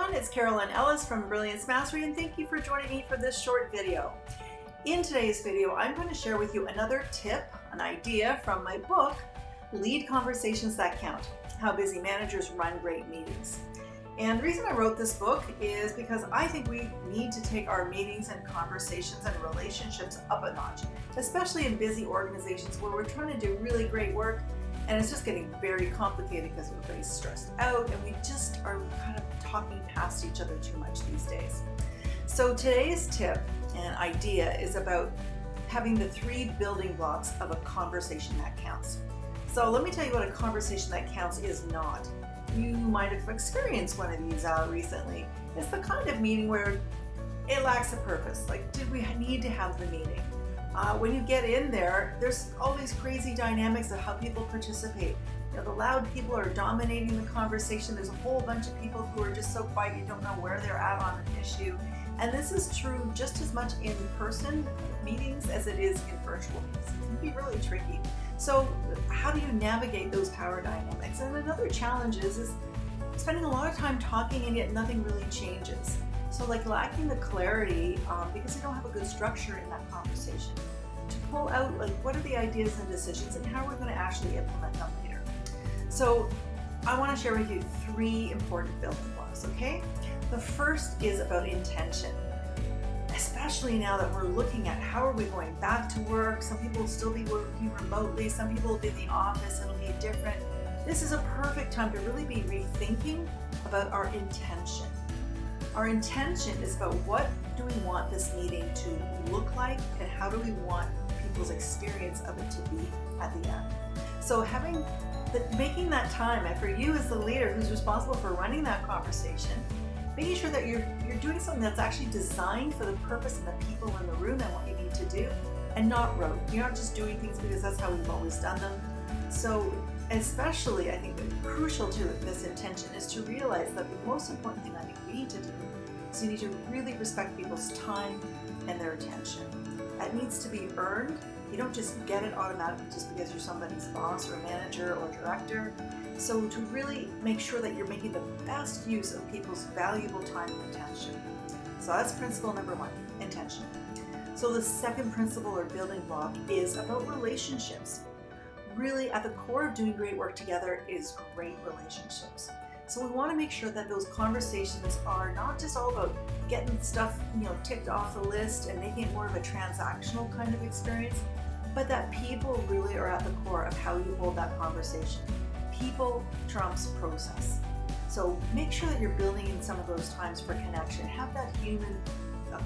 everyone, it's Carolyn Ellis from Brilliance Mastery, and thank you for joining me for this short video. In today's video, I'm going to share with you another tip, an idea from my book, Lead Conversations That Count, How Busy Managers Run Great Meetings. And the reason I wrote this book is because I think we need to take our meetings and conversations and relationships up a notch, especially in busy organizations where we're trying to do really great work and it's just getting very complicated because everybody's stressed out and we just are kind of talking past each other too much these days. So today's tip and idea is about having the 3 building blocks of a conversation that counts. So let me tell you what a conversation that counts is not. You might have experienced one of these recently. It's the kind of meeting where it lacks a purpose. Like, did we need to have the meeting? When you get in there, there's all these crazy dynamics of how people participate. You know, the loud people are dominating the conversation. There's a whole bunch of people who are just so quiet you don't know where they're at on an issue. And this is true just as much in person meetings as it is in virtual meetings. It can be really tricky. So how do you navigate those power dynamics? And another challenge is spending a lot of time talking and yet nothing really changes. So like lacking the clarity because you don't have a good structure in that conversation. To pull out like what are the ideas and decisions and how we're going to actually implement them later. So I want to share with you 3 important building blocks, okay? The first is about intention. Especially now that we're looking at how are we going back to work. Some people will still be working remotely. Some people will be in the office. It'll be different. This is a perfect time to really be rethinking about our intention. Our intention is about what do we want this meeting to look like and how do we want people's experience of it to be at the end. So making that time, and for you as the leader who's responsible for running that conversation, making sure that you're doing something that's actually designed for the purpose and the people in the room and what you need to do, and not rote. You're not just doing things because that's how we've always done them. So especially, I think that crucial to this intention is to realize that the most important thing I think we need to do is you need to really respect people's time and their attention. That needs to be earned. You don't just get it automatically just because you're somebody's boss or manager or director. So to really make sure that you're making the best use of people's valuable time and attention. So that's principle number 1, intention. So the second principle or building block is about relationships. Really at the core of doing great work together is great relationships. So we want to make sure that those conversations are not just all about getting stuff, ticked off the list and making it more of a transactional kind of experience, but that people really are at the core of how you hold that conversation. People trumps process. So make sure that you're building in some of those times for connection. Have that human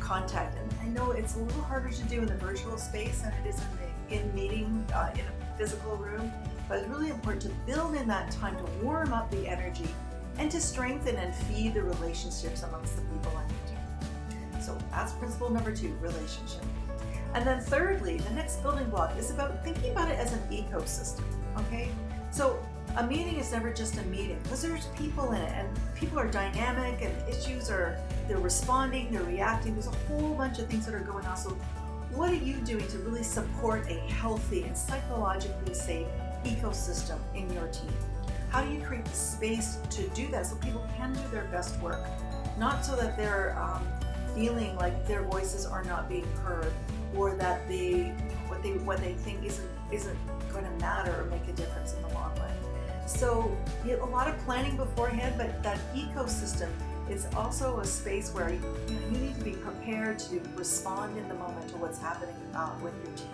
contact. And I know it's a little harder to do in the virtual space than it is in meeting in a physical room, but it's really important to build in that time to warm up the energy and to strengthen and feed the relationships amongst the people on your team. So that's principle number 2, relationship. And then thirdly, the next building block is about thinking about it as an ecosystem, okay? So a meeting is never just a meeting because there's people in it and people are dynamic and they're responding, they're reacting. There's a whole bunch of things that are going on. So what are you doing to really support a healthy and psychologically safe ecosystem in your team? How do you create the space to do that so people can do their best work? Not so that they're feeling like their voices are not being heard or that what they think isn't going to matter or make a difference in the long run. So a lot of planning beforehand, but that ecosystem is also a space where you need to be prepared to respond in the moment to what's happening with your team.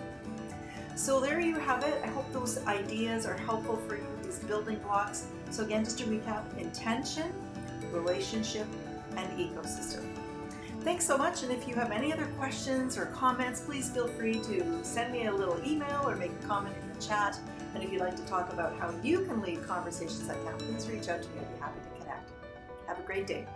So there you have it. I hope those ideas are helpful for you, these building blocks. So again, just to recap, intention, relationship, and ecosystem. Thanks so much, and if you have any other questions or comments, please feel free to send me a little email or make a comment in the chat. And if you'd like to talk about how you can lead conversations that count, please reach out to me. I'd be happy to connect. Have a great day.